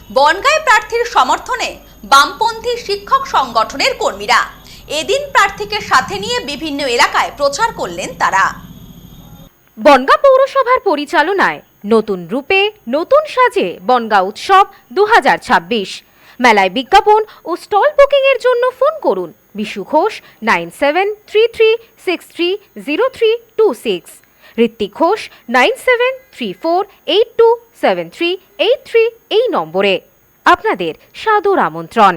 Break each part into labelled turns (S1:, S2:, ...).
S1: বনগাঁয় প্রার্থীর সমর্থনে বামপন্থী শিক্ষক সংগঠনের কর্মীরা এদিন প্রার্থীকে সাথে নিয়ে বিভিন্ন এলাকায় প্রচার করলেন তারা।
S2: বনগাঁ পৌরসভার পরিচালনায় নতুন রূপে নতুন সাজে বনগাঁ উৎসব 2026। মেলায় বিজ্ঞাপন ও স্টল বুকিং এর জন্য ফোন করুন বিশু ঘোষ 9733630326, ঋত্বিক ঘোষ 9734827383 এই নম্বরে। আপনাদের সাদর আমন্ত্রণ।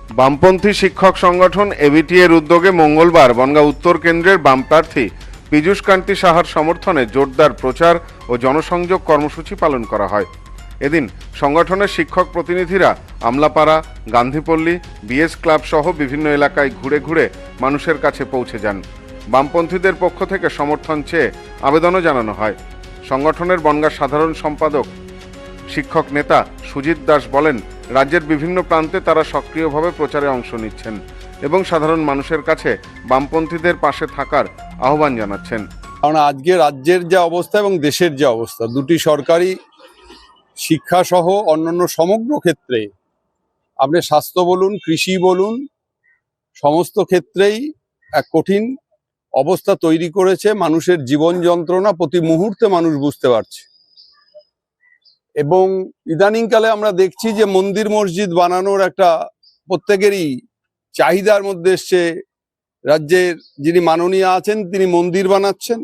S3: বামপন্থী শিক্ষক সংগঠন এবিটি এর উদ্যোগে মঙ্গলবার বনগাঁ উত্তর কেন্দ্রের বাম প্রার্থী পীযূষ কান্তি সাহার সমর্থনে জোরদার প্রচার ও জনসংযোগ কর্মসূচি পালন করা হয়। এদিন সংগঠনের শিক্ষক প্রতিনিধিরা আমলাপাড়া, গান্ধীপল্লী, বিএস ক্লাব সহ বিভিন্ন এলাকায় ঘুরে ঘুরে মানুষের কাছে পৌঁছে যান। বামপন্থীদের পক্ষ থেকে সমর্থন চেয়ে আবেদনও জানানো হয়। সংগঠনের বনগাঁ সাধারণ সম্পাদক শিক্ষক নেতা সুজিত দাস বলেন, রাজ্যের বিভিন্ন প্রান্তে তারা সক্রিয়ভাবে প্রচারে অংশ নিচ্ছেন এবং সাধারণ মানুষের কাছে বামপন্থীদের পাশে থাকার আহ্বান জানাচ্ছেন।
S4: কারণ আজকে রাজ্যের যে অবস্থা এবং দেশের যে অবস্থা, দুটি সরকারি শিক্ষা সহ অন্যান্য সমগ্র ক্ষেত্রে, আপনি স্বাস্থ্য বলুন, কৃষি বলুন, সমস্ত ক্ষেত্রেই এক কঠিন অবস্থা তৈরি করেছে। মানুষের জীবন যন্ত্রণা প্রতি মুহূর্তে মানুষ বুঝতে পারছে এবং ইদানিংকালে আমরা দেখছি যে মন্দির মসজিদ বানানোর একটা প্রত্যেকেরই চাহিদার মধ্যে এসছে। রাজ্যের যিনি মাননীয় আছেন তিনি মন্দির বানাচ্ছেন,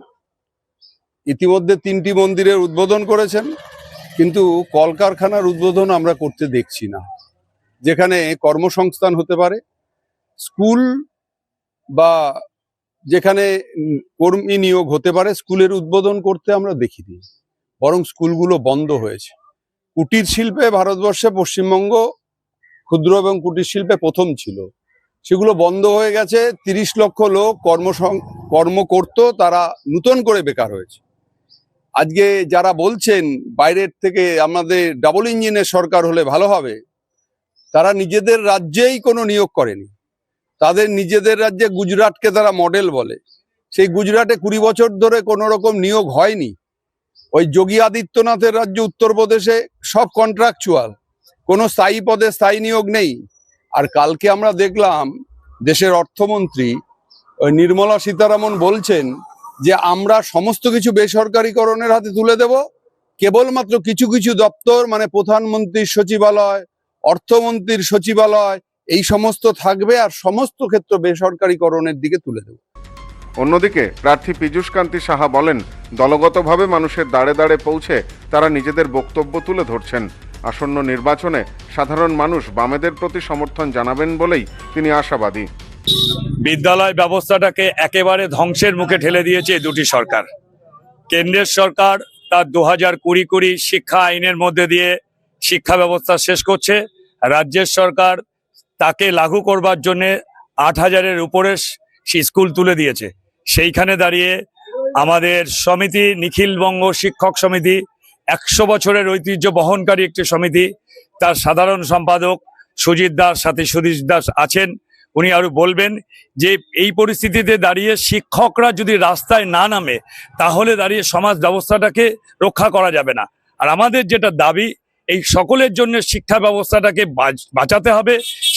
S4: ইতিমধ্যে 3টি মন্দিরের উদ্বোধন করেছেন, কিন্তু কলকারখানার উদ্বোধন আমরা করতে দেখছি না, যেখানে কর্মসংস্থান হতে পারে। স্কুল বা যেখানে কর্মী নিয়োগ হতে পারে, স্কুলের উদ্বোধন করতে আমরা দেখিনি, বরং স্কুলগুলো বন্ধ হয়েছে। কুটির শিল্পে ভারতবর্ষে পশ্চিমবঙ্গ ক্ষুদ্র এবং কুটির শিল্পে প্রথম ছিল, সেগুলো বন্ধ হয়ে গেছে। 30 লক্ষ লোক কর্ম করত, তারা নতুন করে বেকার হয়েছে। আজকে যারা বলছেন বাইরের থেকে আমাদের ডাবল ইঞ্জিনের সরকার হলে ভালো হবে, তারা নিজেদের রাজ্যেই কোনো নিয়োগ করেনি। তাদের নিজেদের রাজ্যে গুজরাটকে তারা মডেল বলে, সেই গুজরাটে 20 বছর ধরে কোনো রকম নিয়োগ হয়নি। ওই যোগী আদিত্যনাথের রাজ্য উত্তরপ্রদেশে সব কন্ট্রাকচুয়াল, কোনো স্থায়ী পদে স্থায়ী নিয়োগ নেই। আর কালকে আমরা দেখলাম দেশের অর্থমন্ত্রী নির্মলা সীতারামন বলছেন যে আমরা সমস্ত কিছু বেসরকারিকরণের হাতে তুলে দেব, কেবলমাত্র কিছু কিছু দপ্তর মানে প্রধানমন্ত্রীর সচিবালয়, অর্থমন্ত্রীর সচিবালয় এই সমস্ত থাকবে, আর সমস্ত ক্ষেত্র বেসরকারিকরণের দিকে তুলে দেব।
S3: অন্যদিকে প্রার্থী পীযূষ কান্তি সাহা বলেন, দলগতভাবে মানুষের দাঁড়ে দাঁড়ে পৌঁছে তারা নিজেদের বক্তব্য তুলে ধরছেন। আসন্ন নির্বাচনে সাধারণ মানুষ বামেদের প্রতি সমর্থন জানাবেন বলেই তিনি আশাবাদী।
S5: বিদ্যালয় ব্যবস্থাটাকে একেবারে ধ্বংসের মুখে ঠেলে দিয়েছে দুটি সরকার। কেন্দ্রের সরকার তার 2020 শিক্ষা আইনের মধ্যে দিয়ে শিক্ষা ব্যবস্থা শেষ করছে, রাজ্যের সরকার তাকে লাগু করবার জন্য 8000-এর উপরে স্কুল তুলে দিয়েছে। সেইখানে দাঁড়িয়ে আমাদের সমিতি, নিখিলবঙ্গ শিক্ষক সমিতি, 100 বছরের ঐতিহ্য বহনকারী একটি সমিতি, তার সাধারণ সম্পাদক সুজিত দাস, সাথে সুধীর দাস আছেন। উনি আরো বলবেন যে এই পরিস্থিতিতে দাঁড়িয়ে শিক্ষকরা যদি রাস্তায় না নামে, তাহলে দাঁড়িয়ে সমাজ ব্যবস্থাটাকে রক্ষা করা যাবে না। আর আমাদের যেটা দাবি, এই সকলের জন্য শিক্ষা ব্যবস্থাটাকে বাঁচাতে হবে,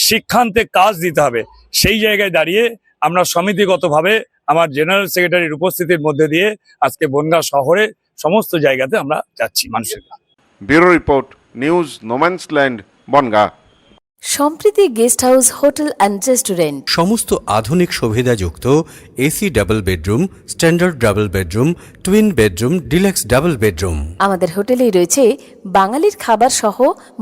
S5: শিক্ষান্তে কাজ দিতে হবে। সেই জায়গায় দাঁড়িয়ে আমরা সমিতিগতভাবে আমার জেনারেল সেক্রেটারির উপস্থিতির মধ্যে দিয়ে আজকে বনগাঁ শহরে সমস্ত জায়গাতে আমরা যাচ্ছি মানুষের।
S3: Bureau report, news no man's land, Bongaon.
S6: Sampriti guest house, hotel and restaurant.
S7: সমস্ত আধুনিক সুবিধাযুক্ত AC double bedroom, standard double bedroom, twin bedroom, deluxe double bedroom.
S6: আমাদের হোটেলেই রয়েছে বাঙালির খাবার সহ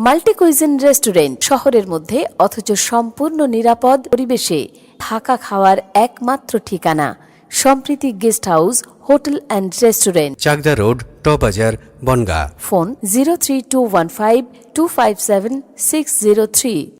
S6: মাল্টি কুইজিন রেস্টুরেন্ট। শহরের মধ্যে অথচ সম্পূর্ণ নিরাপদ পরিবেশে থাকা খাওয়ার একমাত্র ঠিকানা Sampriti guest house, hotel and restaurant,
S7: Chakdah road, টবাজার, বনগাঁ।
S6: ফোন 03215257603।